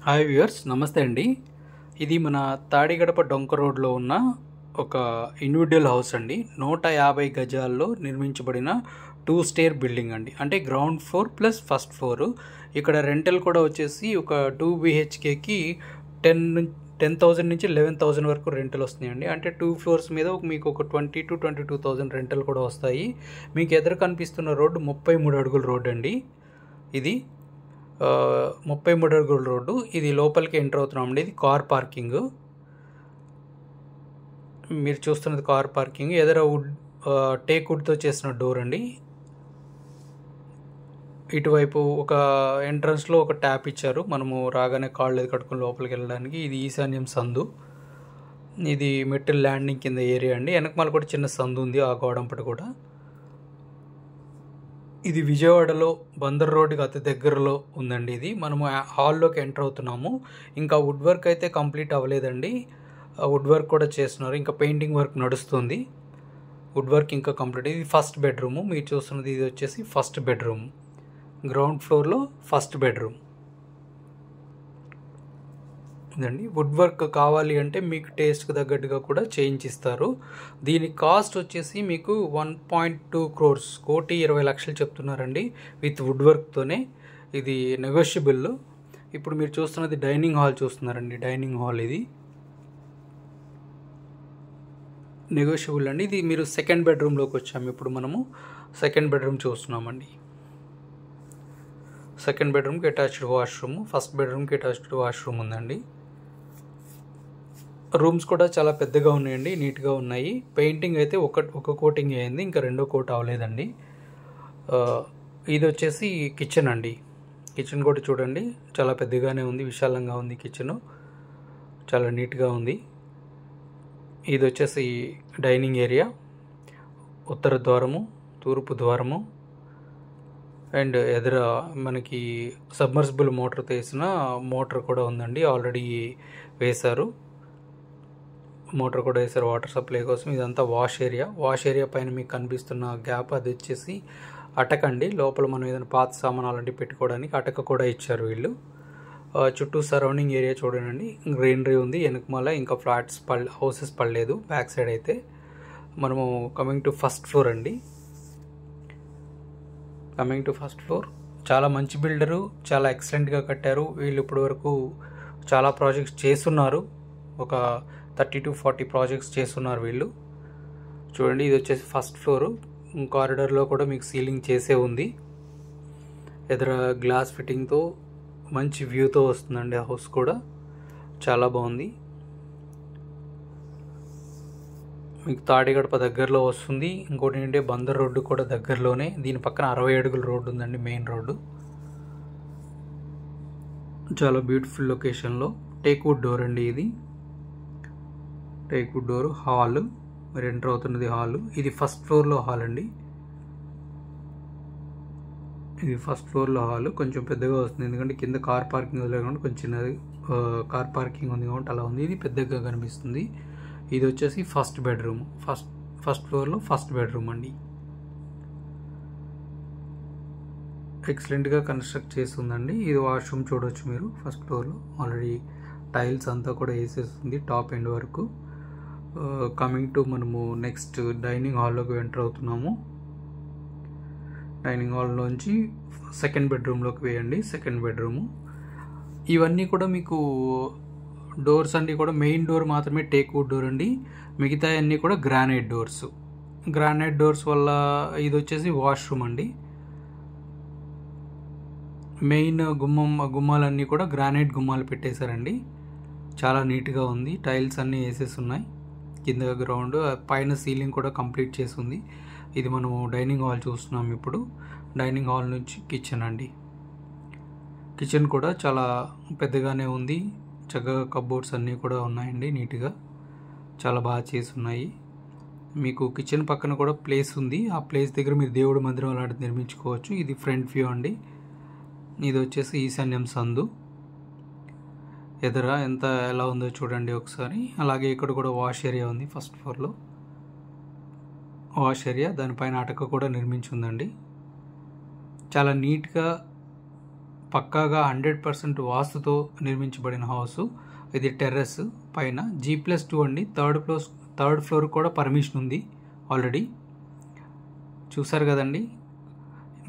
Hi viewers, నమస్తే అండి. ఇది మన తాడిగడప డొంక రోడ్లో ఉన్న ఒక ఇండివిడ్యువల్ హౌస్ అండి. 150 గజాల్లో నిర్మించబడిన 2 స్టేర్ బిల్డింగ్ అండి. అంటే ground floor plus first floor. ఇక్కడ రెంటల్ కూడా వచ్చేసి ఒక 2 BHKకి 10,000 నుంచి 11,000 వరకు రెంటల్ వస్తున్నాయండి. అంటే 2 ఫ్లోర్స్ మీద మీకు ఒక 20 to 22,000 రెంటల్ కూడా వస్తాయి. మీకు ఎదురు కనిపిస్తున్న రోడ్డు 33 అడుగుల రోడ్డు అండి. ఇది 33 అడుగుల రోడ్డు. ఇది లోపలికి ఎంటర్ అవుతున్నామండి. ఇది కార్ పార్కింగ్. మీరు చూస్తున్నది కార్ పార్కింగ్. ఎదుర టేక్ వుడ్తో చేసిన డోర్ అండి. ఇటువైపు ఒక ఎంట్రన్స్లో ఒక ట్యాప్ ఇచ్చారు. మనము రాగానే కాళ్ళు అది కట్టుకుని లోపలికి వెళ్ళడానికి. ఇది ఈశాన్యం సందు. ఇది మెటల్ ల్యాండింగ్ కింద ఏరియా అండి. వెనకమాల కూడా చిన్న సందు ఉంది, ఆ గోడంపటి కూడా. ఇది విజయవాడలో బందర్ రోడ్డుకి అతి దగ్గరలో ఉందండి. ఇది మనము హాల్లోకి ఎంటర్ అవుతున్నాము. ఇంకా వుడ్ వర్క్ అయితే కంప్లీట్ అవ్వలేదండి. వుడ్ వర్క్ కూడా చేస్తున్నారు. ఇంకా పెయింటింగ్ వర్క్ నడుస్తుంది. వుడ్ వర్క్ ఇంకా కంప్లీట్. ఇది ఫస్ట్ బెడ్రూము. మీరు చూస్తున్నది ఇది వచ్చేసి ఫస్ట్ బెడ్రూమ్. గ్రౌండ్ ఫ్లోర్లో ఫస్ట్ బెడ్రూమ్ ఇదండి. వుడ్ వర్క్ కావాలి అంటే మీకు టేస్ట్కి తగ్గట్టుగా కూడా చేయించిస్తారు. దీని కాస్ట్ వచ్చేసి మీకు 1.2 crores, 1,20,00,000 చెప్తున్నారండి విత్ వుడ్ వర్క్తోనే. ఇది నెగోషియబుల్. ఇప్పుడు మీరు చూస్తున్నది డైనింగ్ హాల్ చూస్తున్నారండి. డైనింగ్ హాల్ ఇది నెగోషియబుల్ అండి. ఇది మీరు సెకండ్ బెడ్రూమ్లోకి వచ్చాము. ఇప్పుడు మనము సెకండ్ బెడ్రూమ్ చూస్తున్నామండి. సెకండ్ బెడ్రూమ్కి అటాచ్డ్ వాష్రూమ్, ఫస్ట్ బెడ్రూమ్కి అటాచ్డ్ వాష్రూమ్ ఉందండి. రూమ్స్ కూడా చాలా పెద్దగా ఉన్నాయండి, నీట్గా ఉన్నాయి. పెయింటింగ్ అయితే ఒక కోటింగ్ అయింది, ఇంకా రెండో కోట్ అవ్వలేదండి. ఇది వచ్చేసి కిచెన్ అండి. కిచెన్ కూడా చూడండి, చాలా పెద్దగానే ఉంది, విశాలంగా ఉంది. కిచెన్ చాలా నీట్గా ఉంది. ఇది వచ్చేసి డైనింగ్ ఏరియా. ఉత్తర ద్వారము, తూర్పు ద్వారము, అండ్ ఎదుర మనకి సబ్మర్సిబుల్ మోటార్తో వేసిన మోటార్ కూడా ఉందండి. ఆల్రెడీ వేశారు, మోటార్ కూడా వేశారు వాటర్ సప్లై కోసం. ఇదంతా వాష్ ఏరియా. వాష్ ఏరియా పైన మీకు కనిపిస్తున్న గ్యాప్ అది వచ్చేసి అటక అండి. లోపల మనం ఏదైనా పాత సామాన్ అలాంటివి పెట్టుకోవడానికి అటక కూడా ఇచ్చారు వీళ్ళు. చుట్టూ సరౌండింగ్ ఏరియా చూడండి, గ్రీనరీ ఉంది. వెనకమాల ఇంకా ఫ్లాట్స్ హౌసెస్ పడలేదు బ్యాక్ సైడ్ అయితే. మనము కమింగ్ టు ఫస్ట్ ఫ్లోర్ అండి. కమింగ్ టు ఫస్ట్ ఫ్లోర్, చాలా మంచి బిల్డరు, చాలా ఎక్సలెంట్గా కట్టారు. వీళ్ళు ఇప్పటి వరకు చాలా ప్రాజెక్ట్స్ చేస్తున్నారు. ఒక 30 to 40 ప్రాజెక్ట్స్ చేస్తున్నారు వీళ్ళు. చూడండి, ఇది వచ్చేసి ఫస్ట్ ఫ్లోరు. కారిడార్లో కూడా మీకు సీలింగ్ చేసే ఉంది. ఎదుర గ్లాస్ ఫిట్టింగ్తో మంచి వ్యూతో వస్తుందండి. హౌస్ కూడా చాలా బాగుంది. మీకు తాడిగడప దగ్గరలో వస్తుంది. ఇంకోటి ఏంటంటే బందర్ రోడ్డు కూడా దగ్గరలోనే. దీని పక్కన 60 అడుగుల రోడ్డు ఉందండి, మెయిన్ రోడ్డు. చాలా బ్యూటిఫుల్ లొకేషన్లో. టేక్వుడ్ డోర్ అండి ఇది. Teakwood door. హాల్, మరి ఎంటర్ అవుతున్నది హాల్. ఇది ఫస్ట్ ఫ్లోర్లో హాల్ అండి. ఇది ఫస్ట్ ఫ్లోర్లో హాల్. కొంచెం పెద్దగా వస్తుంది, ఎందుకంటే కింద కార్ పార్కింగ్ వదిలేకుండా కొంచెం చిన్నది కార్ పార్కింగ్ ఉంది కాబట్టి అలా ఉంది. ఇది పెద్దగా కనిపిస్తుంది. ఇది వచ్చేసి ఫస్ట్ బెడ్రూమ్. ఫస్ట్ ఫ్లోర్లో ఫస్ట్ బెడ్రూమ్ అండి. ఎక్సలెంట్గా కన్స్ట్రక్ట్ చేస్తుందండి. ఇది వాష్రూమ్ చూడవచ్చు మీరు. ఫస్ట్ ఫ్లోర్లో ఆల్రెడీ టైల్స్ అంతా కూడా వేసేస్తుంది టాప్ ఎండ్ వరకు. కమింగ్ టు మనము నెక్స్ట్ డైనింగ్ హాల్లోకి ఎంటర్ అవుతున్నాము. డైనింగ్ హాల్లోంచి సెకండ్ బెడ్రూమ్లోకి వేయండి. Second bedroom. ఇవన్నీ కూడా మీకు డోర్స్ అన్నీ కూడా మెయిన్ డోర్ మాత్రమే టేక్వుడ్ డోర్ అండి. మిగతా అన్నీ కూడా గ్రానైట్ డోర్స్. గ్రానైట్ డోర్స్ వల్ల ఇది వచ్చేసి వాష్రూమ్ అండి. మెయిన్ గుమ్మాలన్నీ కూడా గ్రానైట్ గుమ్మాలు పెట్టేశారండి. చాలా నీట్గా ఉంది. టైల్స్ అన్నీ వేసేసి ఉన్నాయి. కింద గ్రౌండ్, పైన సీలింగ్ కూడా కంప్లీట్ చేసి ఉంది. ఇది మనము డైనింగ్ హాల్ చూస్తున్నాం ఇప్పుడు. డైనింగ్ హాల్ నుంచి కిచెన్ అండి. కిచెన్ కూడా చాలా పెద్దగానే ఉంది. చక్కగా కబోర్డ్స్ అన్నీ కూడా ఉన్నాయండి, నీట్గా చాలా బాగా చేసి ఉన్నాయి. మీకు కిచెన్ పక్కన కూడా ప్లేస్ ఉంది. ఆ ప్లేస్ దగ్గర మీరు దేవుడి మందిరం అలాంటిది నిర్మించుకోవచ్చు. ఇది ఫ్రంట్ వ్యూ అండి. ఇది వచ్చేసి ఈశాన్యం సందు. ఎదుర ఎలా ఉందో చూడండి ఒకసారి. అలాగే ఇక్కడ కూడా వాష్ ఏరియా ఉంది. ఫస్ట్ ఫ్లోర్లో వాష్ ఏరియా, దానిపైన అటక కూడా నిర్మించి ఉందండి. చాలా నీట్గా పక్కాగా 100% వాస్తుతో నిర్మించబడిన హౌస్. ఇది టెర్రస్ పైన G+2 అండి. థర్డ్ ఫ్లోర్ కూడా పర్మిషన్ ఉంది ఆల్రెడీ. చూసారు కదండి.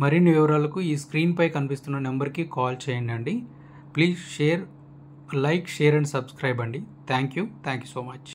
మరిన్ని వివరాలకు ఈ స్క్రీన్పై కనిపిస్తున్న నెంబర్కి కాల్ చేయండి అండి. Please like, share and subscribe అండి. Thank you so much.